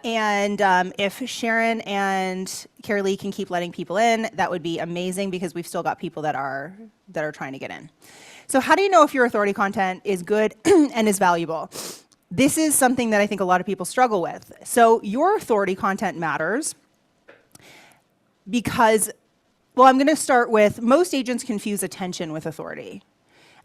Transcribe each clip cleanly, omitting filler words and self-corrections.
And if Sharon and Carrie Lee can keep letting people in, that would be amazing because we've still got people that are trying to get in. So how do you know if your authority content is good and is valuable? This is something that I think a lot of people struggle with. So your authority content matters because, well, I'm going to start with most agents confuse attention with authority.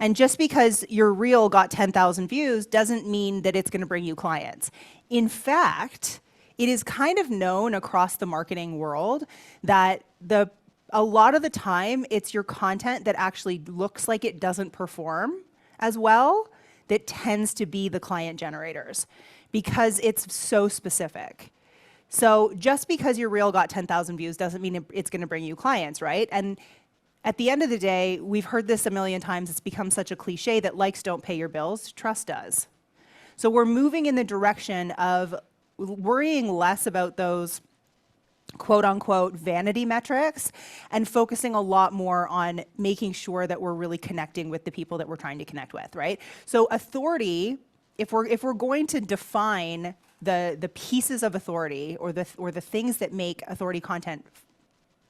And just because your reel got 10,000 views doesn't mean that it's going to bring you clients. In fact, it is kind of known across the marketing world that a lot of the time it's your content that actually looks like it doesn't perform as well that tends to be the client generators because it's so specific. So just because your reel got 10,000 views doesn't mean it's going to bring you clients, right? And at the end of the day, we've heard this a million times, it's become such a cliche that likes don't pay your bills, trust does. So we're moving in the direction of worrying less about those quote unquote vanity metrics and focusing a lot more on making sure that we're really connecting with the people that we're trying to connect with, right? So authority, if we're going to define the pieces of authority or the things that make authority content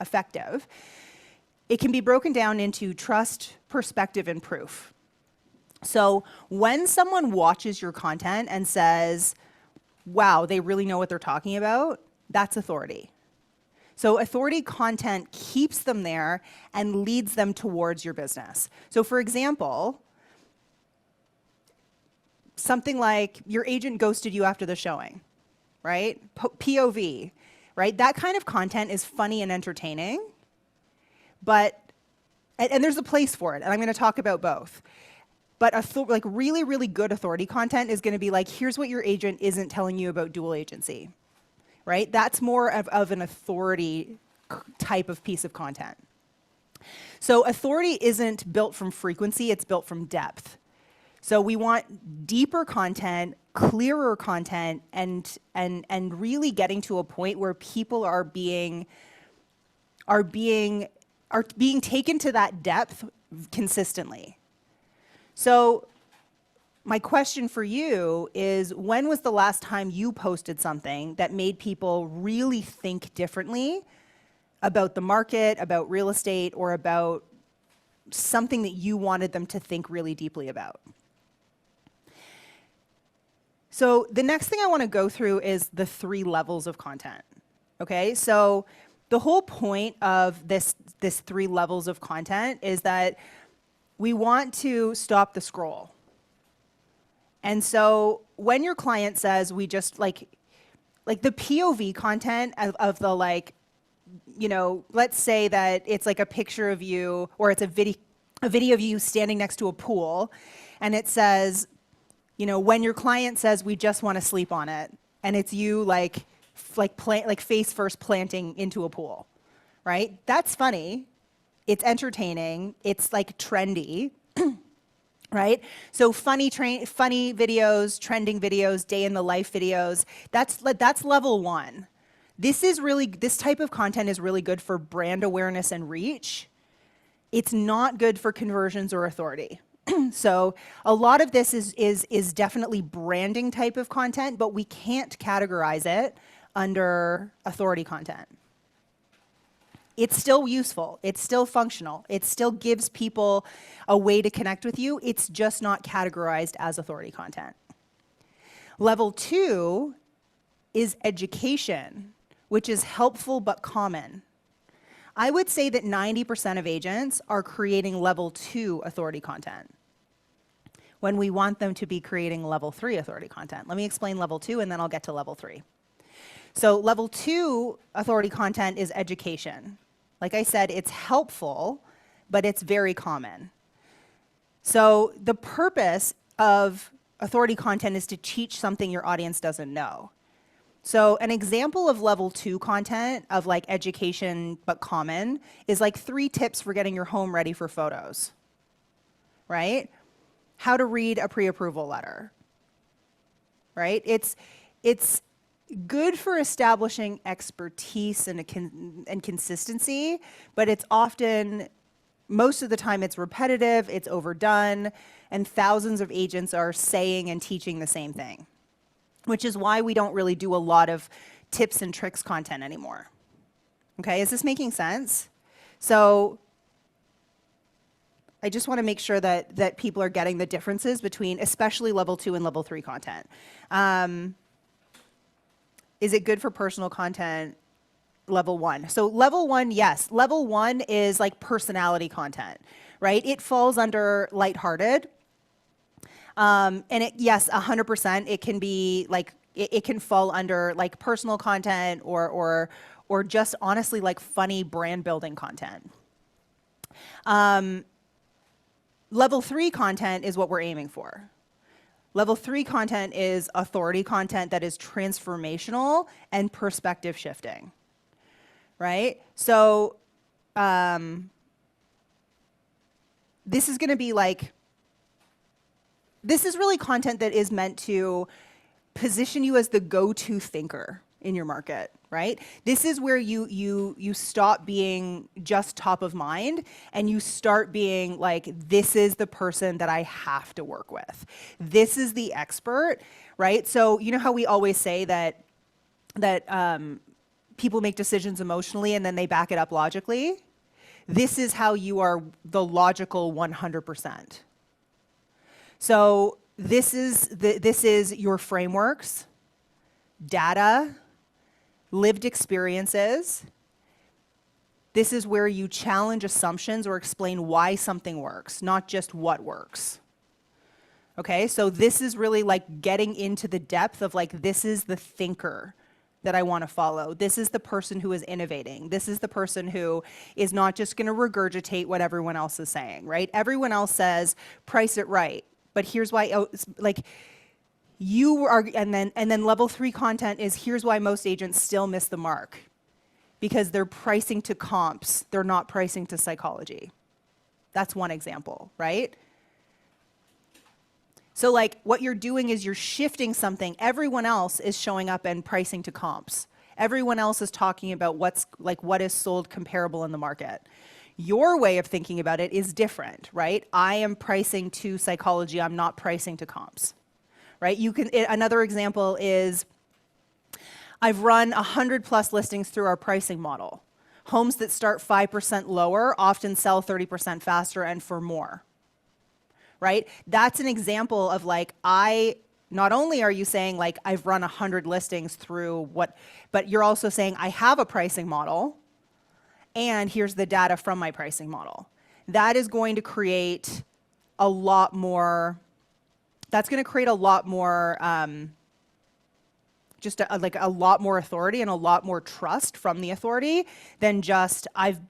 effective, it can be broken down into trust, perspective, and proof. So when someone watches your content and says, wow, they really know what they're talking about, that's authority. So authority content keeps them there and leads them towards your business. So for example, something like your agent ghosted you after the showing, right? POV, right? That kind of content is funny and entertaining, but, and there's a place for it, and I'm going to talk about both. But like really, really good authority content is going to be like, here's what your agent isn't telling you about dual agency, right? That's more of an authority type of piece of content. So authority isn't built from frequency, it's built from depth. So we want deeper content, clearer content, and really getting to a point where people are being taken to that depth consistently. So my question for you is, when was the last time you posted something that made people really think differently about the market, about real estate, or about something that you wanted them to think really deeply about? So the next thing I want to go through is the 3 levels of content. Okay, so the whole point of this 3 levels of content is that we want to stop the scroll. And so when your client says we just like the POV content of the like, you know, let's say that it's like a picture of you or it's a video of you standing next to a pool, and it says, you know, when your client says we just want to sleep on it, and it's you like face first planting into a pool, right? That's funny. It's entertaining. It's like trendy, right? So funny videos, trending videos, day in the life videos. That's level 1. This type of content is really good for brand awareness and reach. It's not good for conversions or authority. So a lot of this is definitely branding type of content, but we can't categorize it under authority content. It's still useful, it's still functional, it still gives people a way to connect with you, it's just not categorized as authority content. Level 2 is education, which is helpful but common. I would say that 90% of agents are creating level 2 authority content when we want them to be creating level 3 authority content. Let me explain level 2 and then I'll get to level 3. So level 2 authority content is education. Like I said, it's helpful, but it's very common. So the purpose of authority content is to teach something your audience doesn't know. So an example of level 2 content of like education but common is like 3 tips for getting your home ready for photos, right? How to read a pre-approval letter, right? It's good for establishing expertise and consistency, but it's often, most of the time it's repetitive, it's overdone, and thousands of agents are saying and teaching the same thing. which is why we don't really do a lot of tips and tricks content anymore. Okay, is this making sense? So I just want to make sure that people are getting the differences between especially level 2 and level 3 content. Is it good for personal content? Level 1. So level 1, yes. Level 1 is like personality content, right? It falls under lighthearted. And it, yes, 100%, it can be like, it can fall under like personal content or just honestly like funny brand building content. Level 3 content is what we're aiming for. Level 3 content is authority content that is transformational and perspective shifting, right? So this is going to be like, this is really content that is meant to position you as the go-to thinker in your market, right? This is where you stop being just top of mind and you start being like, this is the person that I have to work with. This is the expert, right? So you know how we always say that people make decisions emotionally and then they back it up logically? This is how you are the logical 100%. So this is your frameworks, data, lived experiences. This is where you challenge assumptions or explain why something works, not just what works. Okay, so this is really like getting into the depth of like, this is the thinker that I want to follow. This is the person who is innovating. This is the person who is not just going to regurgitate what everyone else is saying, right? Everyone else says, price it right. But here's why, like, you are, and then level 3 content is here's why most agents still miss the mark. Because they're pricing to comps, they're not pricing to psychology. That's one example, right? So like what you're doing is you're shifting something. Everyone else is showing up and pricing to comps. Everyone else is talking about what is sold comparable in the market. Your way of thinking about it is different, right? I am pricing to psychology, I'm not pricing to comps, right? Another example is I've run 100 plus listings through our pricing model. Homes that start 5% lower often sell 30% faster and for more, right? That's an example of like, not only are you saying like, I've run 100 listings through but you're also saying I have a pricing model and here's the data from my pricing model. That is going to create a lot more, just a lot more authority and a lot more trust from the authority than just I've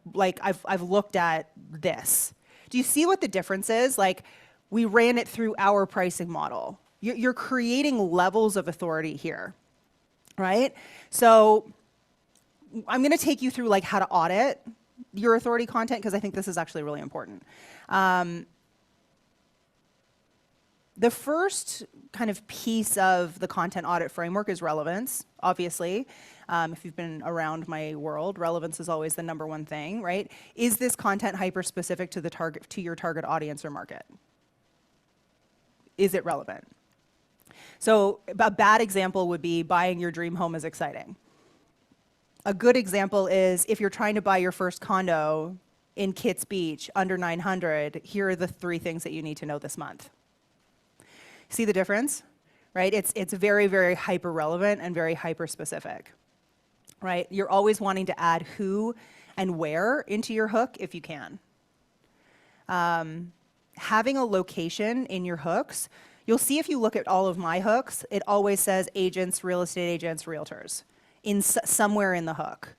looked at this. Do you see what the difference is? Like we ran it through our pricing model. You're creating levels of authority here, right? So I'm going to take you through like how to audit your authority content because I think this is actually really important. The first kind of piece of the content audit framework is relevance, obviously. If you've been around my world, relevance is always the number one thing, right? Is this content hyper-specific to your target audience or market? Is it relevant? So a bad example would be buying your dream home is exciting. A good example is if you're trying to buy your first condo in Kits Beach under 900, here are the 3 things that you need to know this month. See the difference, right? It's very, very hyper relevant and very hyper specific, right? You're always wanting to add who and where into your hook if you can. Having a location in your hooks, you'll see if you look at all of my hooks, it always says agents, real estate agents, realtors somewhere in the hook.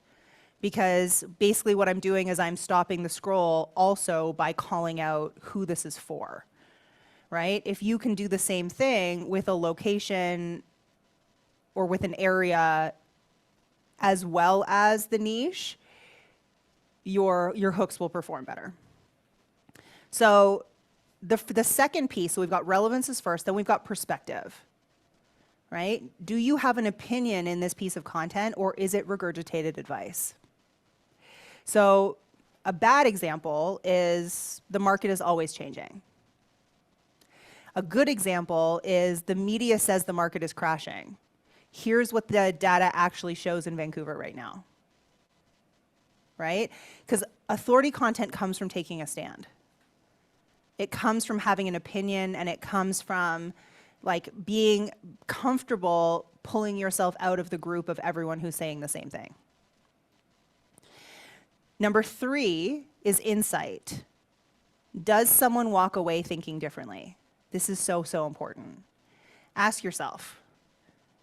Because basically what I'm doing is I'm stopping the scroll also by calling out who this is for. Right? If you can do the same thing with a location or with an area as well as the niche, your hooks will perform better. So the second piece, so we've got relevance is first, then we've got perspective. Right? Do you have an opinion in this piece of content or is it regurgitated advice? So a bad example is the market is always changing. A good example is the media says the market is crashing. Here's what the data actually shows in Vancouver right now, right? Because authority content comes from taking a stand. It comes from having an opinion, and it comes from like being comfortable pulling yourself out of the group of everyone who's saying the same thing. Number 3 is insight. Does someone walk away thinking differently? This is so, so important. Ask yourself,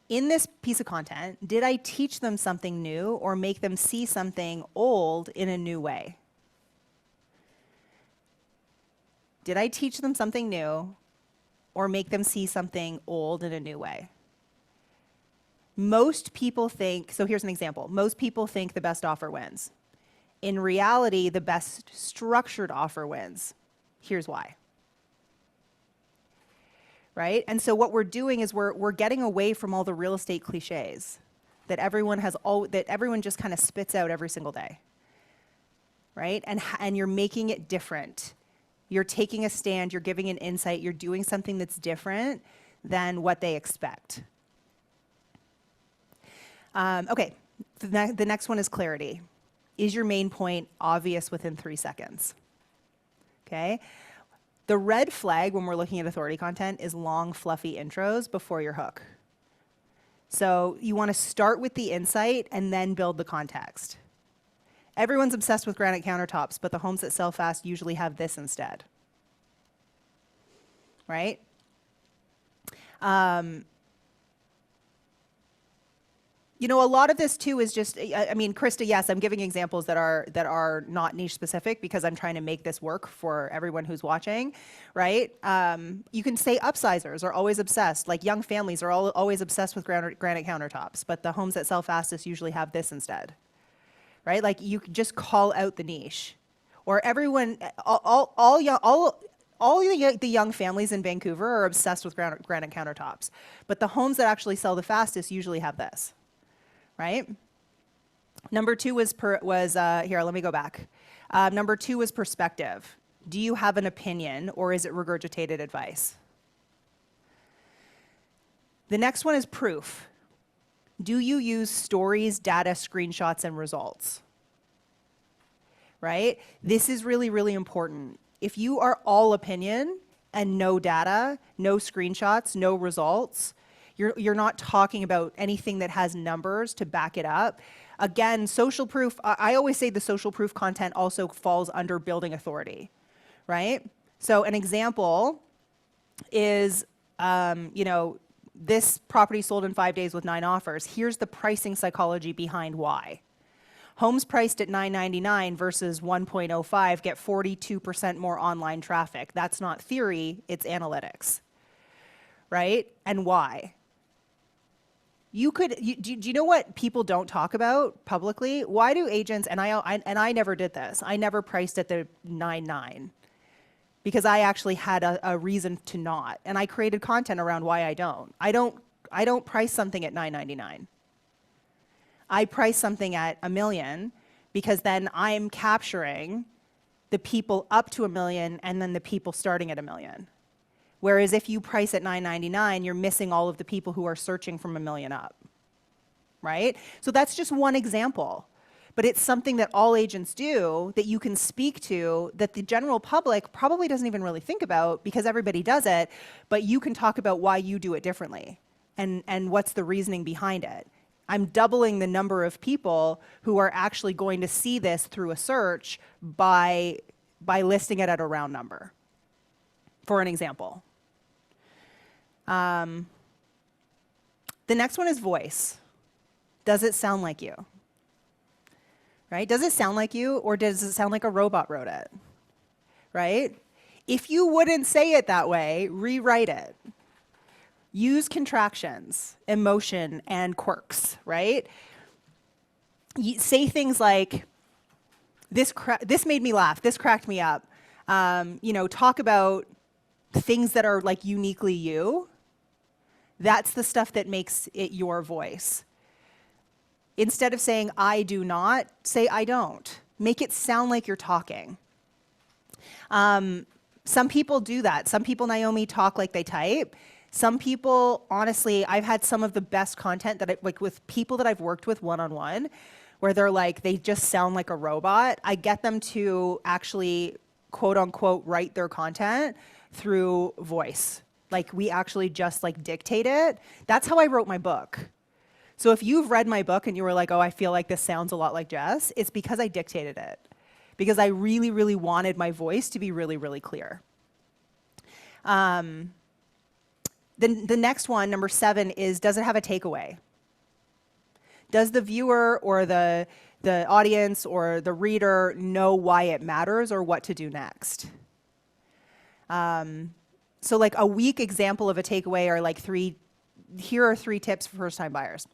in this piece of content, did I teach them something new or make them see something old in a new way? Did I teach them something new or make them see something old in a new way? Most people think, so here's an example. Most people think the best offer wins. In reality, the best structured offer wins. Here's why. Right? And so what we're doing is we're getting away from all the real estate cliches that everyone just kind of spits out every single day. Right? And you're making it different. You're taking a stand, you're giving an insight, you're doing something that's different than what they expect. Okay, the next one is clarity. Is your main point obvious within 3 seconds? Okay. The red flag when we're looking at authority content is long, fluffy intros before your hook. So you want to start with the insight and then build the context. Everyone's obsessed with granite countertops, but the homes that sell fast usually have this instead. Right? You know, a lot of this too is just, I mean, Krista, yes, I'm giving examples that are not niche specific because I'm trying to make this work for everyone who's watching, right? You can say upsizers are always obsessed, like young families are always obsessed with granite countertops, but the homes that sell fastest usually have this instead, right? Like you just call out the niche, or everyone, all the young families in Vancouver are obsessed with granite countertops, but the homes that actually sell the fastest usually have this. Right? Number 2 was here, let me go back. Number 2 was perspective. Do you have an opinion or is it regurgitated advice? The next one is proof. Do you use stories, data, screenshots, and results? Right? This is really, really important. If you are all opinion and no data, no screenshots, no results, you're not talking about anything that has numbers to back it up. Again, social proof, I always say the social proof content also falls under building authority, right? So an example is, this property sold in 5 days with 9 offers. Here's the pricing psychology behind why. Homes priced at $999 versus 1.05 get 42% more online traffic. That's not theory, it's analytics, right? And why? Do you know what people don't talk about publicly? Why do agents, and I never did this, I never priced at the 9.9 because I actually had a reason to not. And I created content around why I don't. I don't price something at $9.99. I price something at $1 million because then I'm capturing the people up to $1 million and then the people starting at $1 million. Whereas if you price at $9.99, you're missing all of the people who are searching from $1 million up, right? So that's just one example. But it's something that all agents do that you can speak to that the general public probably doesn't even really think about because everybody does it, but you can talk about why you do it differently and what's the reasoning behind it. I'm doubling the number of people who are actually going to see this through a search by listing it at a round number, for an example. The next one is voice. Does it sound like you? Right? Does it sound like you, or does it sound like a robot wrote it? Right? If you wouldn't say it that way, rewrite it. Use contractions, emotion, and quirks, right? Say things like, this made me laugh, this cracked me up. Talk about things that are like uniquely you. That's the stuff that makes it your voice. Instead of saying, I do not, say, I don't. Make it sound like you're talking. Some people do that. Some people, Naomi, talk like they type. Some people, honestly, I've had some of the best content that like with people that I've worked with one-on-one, where they're like, they just sound like a robot. I get them to actually, quote unquote, write their content through voice. Like we actually just like dictate it. That's how I wrote my book. So if you've read my book and you were like, oh, I feel like this sounds a lot like Jess, it's because I dictated it. Because I really, really wanted my voice to be really, really clear. The next one, number 7, is, does it have a takeaway? Does the viewer or the audience or the reader know why it matters or what to do next? So like a weak example of a takeaway are like here are 3 tips for first-time buyers.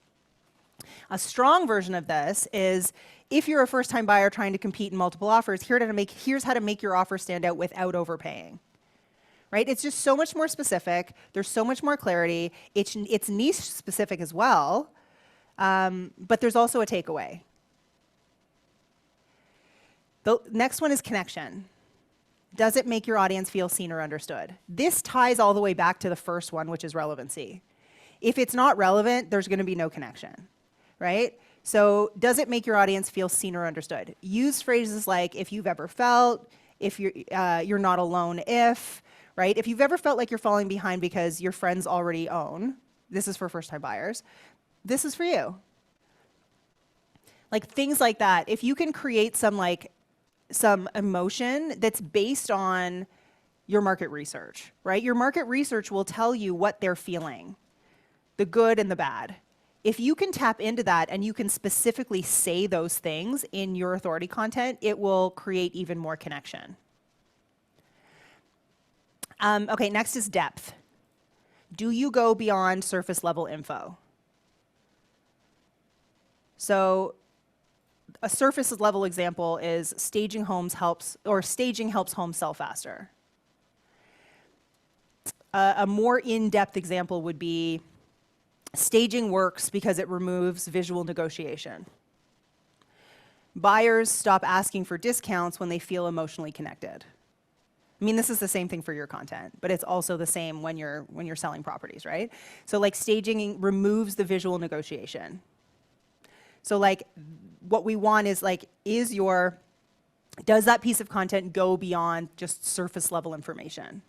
A strong version of this is, if you're a first-time buyer trying to compete in multiple offers, here's how to make your offer stand out without overpaying. Right? It's just so much more specific. There's so much more clarity. It's niche specific as well, but there's also a takeaway. The next one is connection. Does it make your audience feel seen or understood? This ties all the way back to the first one, which is relevancy. If it's not relevant, there's going to be no connection, right? So does it make your audience feel seen or understood? Use phrases like, if you've ever felt, if you're not alone if, right? If you've ever felt like you're falling behind because your friends already own, this is for first-time buyers, this is for you. Like things like that. If you can create some emotion that's based on your market research, right? Your market research will tell you what they're feeling, the good and the bad. If you can tap into that and you can specifically say those things in your authority content, it will create even more connection. Okay, next is depth. Do you go beyond surface level info? So a surface level example is staging helps homes sell faster. A more in-depth example would be, staging works because it removes visual negotiation. Buyers stop asking for discounts when they feel emotionally connected. I mean, this is the same thing for your content, but it's also the same when you're selling properties, right? So like staging removes the visual negotiation. So like what we want is like, does that piece of content go beyond just surface level information?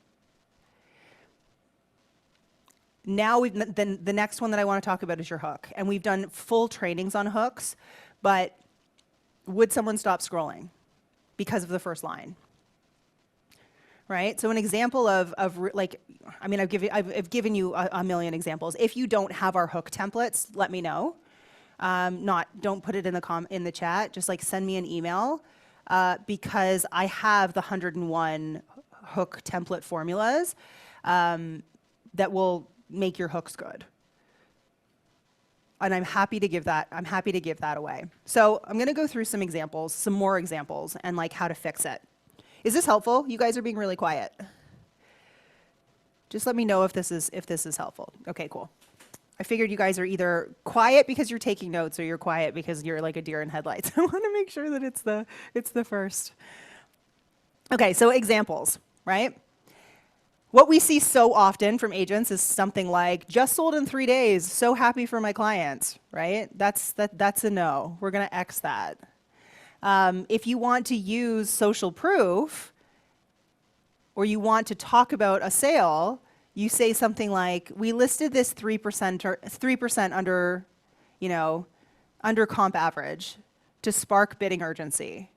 Now the next one that I want to talk about is your hook. And we've done full trainings on hooks, but would someone stop scrolling because of the first line? Right? So an example of like, I mean, I've given you a million examples. If you don't have our hook templates, let me know. Don't put it in the chat. Just like send me an email because I have the 101 hook template formulas that will make your hooks good. And I'm happy to give that away. So I'm going to go through some more examples, and like how to fix it. Is this helpful? You guys are being really quiet. Just let me know if this is helpful. Okay, cool. I figured you guys are either quiet because you're taking notes or you're quiet because you're like a deer in headlights. I want to make sure that it's the first. Okay, so examples, right? What we see so often from agents is something like, just sold in 3 days, so happy for my clients, right? That's a no. We're going to X that. If you want to use social proof, or you want to talk about a sale, you say something like, we listed this 3% under comp average to spark bidding urgency.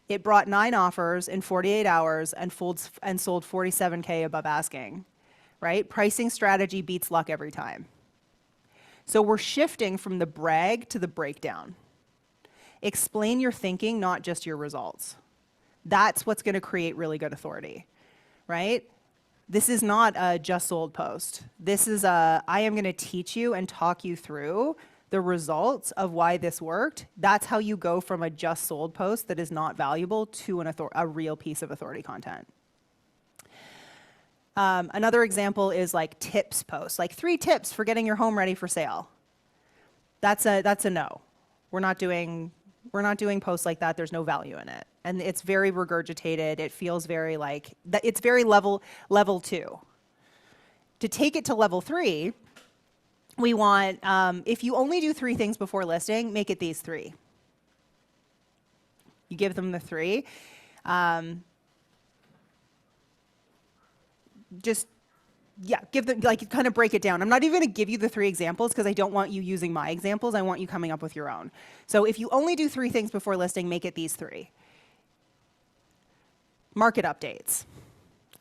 It brought 9 offers in 48 hours and sold $47K above asking, right? Pricing strategy beats luck every time. So we're shifting from the brag to the breakdown. Explain your thinking, not just your results. That's what's going to create really good authority, right? This is not a just sold post. This is I am going to teach you and talk you through the results of why this worked. That's how you go from a just sold post that is not valuable to a real piece of authority content. Another example is like tips posts, like 3 tips for getting your home ready for sale. That's a no. We're not doing posts like that. There's no value in it. And it's very regurgitated. It feels very like, it's very level 2. To take it to level 3, we want, if you only do 3 things before listing, make it these 3. You give them the 3. Just, yeah, give them, like, kind of break it down. I'm not even going to give you the 3 examples because I don't want you using my examples. I want you coming up with your own. So if you only do 3 things before listing, make it these 3. Market updates.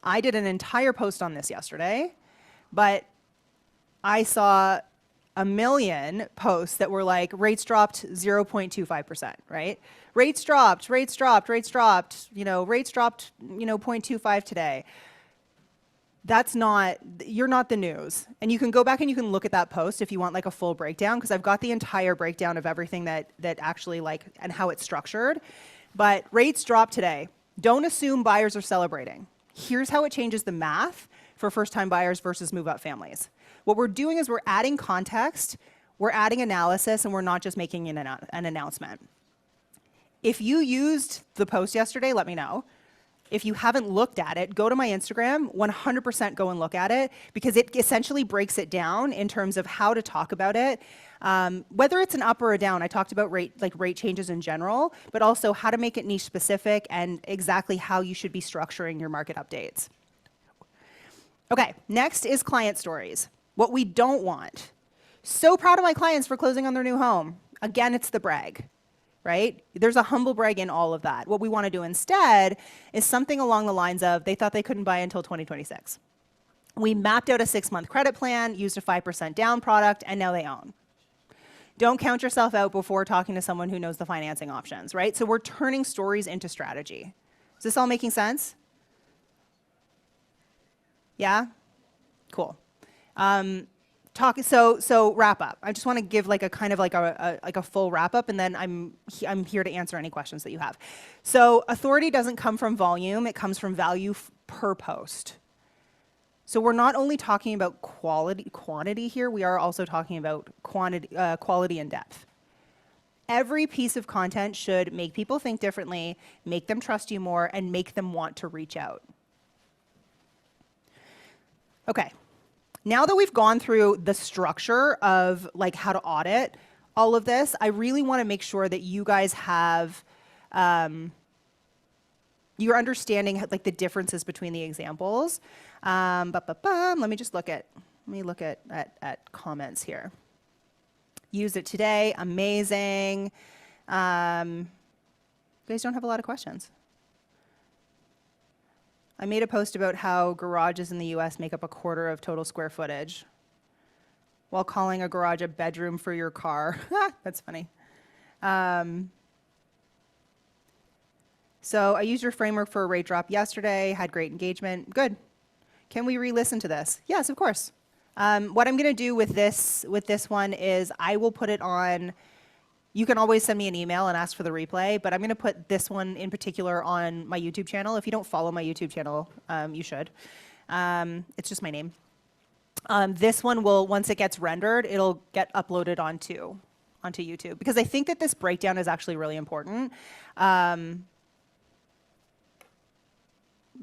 I did an entire post on this yesterday, but I saw a million posts that were like, rates dropped 0.25%, right? Rates dropped, rates dropped, rates dropped, rates dropped, 0.25 today. That's not, you're not the news. And you can go back and you can look at that post if you want like a full breakdown, because I've got the entire breakdown of everything that actually like, and how it's structured. But rates dropped today. Don't assume buyers are celebrating. Here's how it changes the math for first-time buyers versus move-up families. What we're doing is we're adding context, we're adding analysis, and we're not just making an announcement. If you used the post yesterday, let me know. If you haven't looked at it, go to my Instagram, 100% go and look at it, because it essentially breaks it down in terms of how to talk about it. Whether it's an up or a down, I talked about rate changes in general, but also how to make it niche specific and exactly how you should be structuring your market updates. Okay, next is client stories. What we don't want. So proud of my clients for closing on their new home. Again, it's the brag, right? There's a humble brag in all of that. What we want to do instead is something along the lines of, they thought they couldn't buy until 2026. We mapped out a 6-month credit plan, used a 5% down product, and now they own. Don't count yourself out before talking to someone who knows the financing options, right? So we're turning stories into strategy. Is this all making sense? Yeah? Cool. So wrap up. I just want to give like a kind of like a full wrap up, and then I'm here to answer any questions that you have. So authority doesn't come from volume, it comes from value per post. So we're not only talking about quantity here, we are also talking about quality and depth. Every piece of content should make people think differently, make them trust you more, and make them want to reach out. Okay. Now that we've gone through the structure of like how to audit all of this, I really want to make sure that you guys have you're understanding like the differences between the examples. Let me just look at comments here. Used it today, amazing. You guys don't have a lot of questions. I made a post about how garages in the US make up a quarter of total square footage, while calling a garage a bedroom for your car. That's funny. So I used your framework for a rate drop yesterday, had great engagement. Good. Can we re-listen to this? Yes, of course. What I'm going to do with this one is I will put it on. You can always send me an email and ask for the replay, but I'm going to put this one in particular on my YouTube channel. If you don't follow my YouTube channel, you should. It's just my name. This one will, once it gets rendered, it'll get uploaded onto YouTube, because I think that this breakdown is actually really important.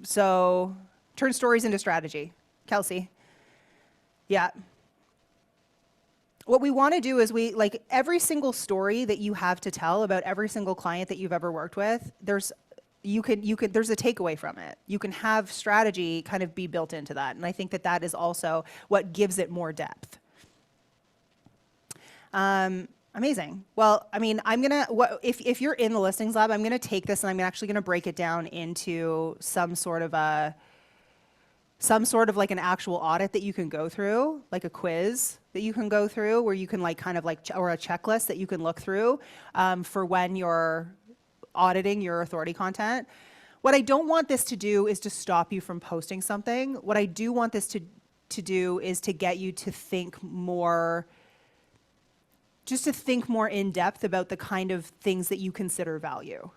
So turn stories into strategy. Kelsey. Yeah. What we want to do is every single story that you have to tell about every single client that you've ever worked with, there's a takeaway from it. You can have strategy kind of be built into that. And I think that that is also what gives it more depth. Amazing. Well, I mean, if you're in the listings lab, I'm going to take this and I'm actually going to break it down into some sort of like an actual audit that you can go through, like a quiz that you can go through, where you can or a checklist that you can look through for when you're auditing your authority content. What I don't want this to do is to stop you from posting something. What I do want this to do is to get you to think more, just to think more in depth about the kind of things that you consider value.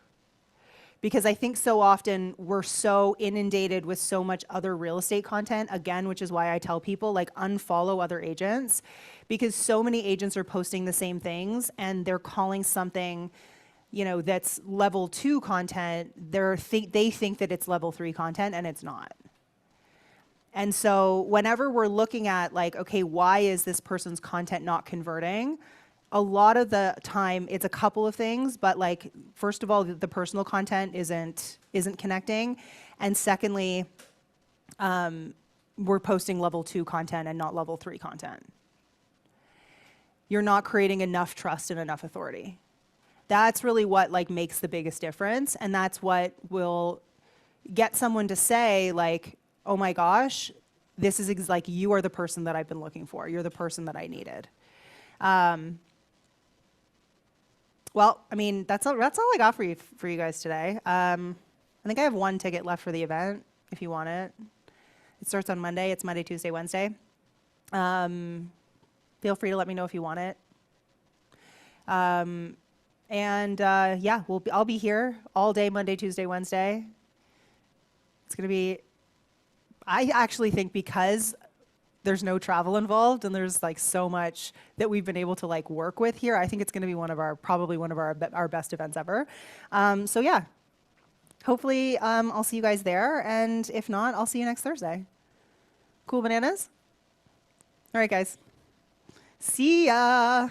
Because I think so often we're so inundated with so much other real estate content, again, which is why I tell people like unfollow other agents, because so many agents are posting the same things and they're calling something, that's level 2 content. They think that it's level 3 content, and it's not. And so whenever we're looking at like, okay, why is this person's content not converting? A lot of the time it's a couple of things, but like, first of all, the personal content isn't connecting. And secondly, we're posting level 2 content and not level 3 content. You're not creating enough trust and enough authority. That's really what like makes the biggest difference. And that's what will get someone to say like, oh my gosh, this is like, you are the person that I've been looking for. You're the person that I needed. Well, I mean, that's all I got for you guys today. I think I have one ticket left for the event if you want it. It starts on Monday. It's Monday, Tuesday, Wednesday. Feel free to let me know if you want it. Yeah, I'll be here all day, Monday, Tuesday, Wednesday. It's going to be, I actually think because there's no travel involved and there's like so much that we've been able to like work with here, I think it's going to be probably one of our best events ever. So yeah, hopefully I'll see you guys there. And if not, I'll see you next Thursday. Cool bananas? All right, guys. See ya.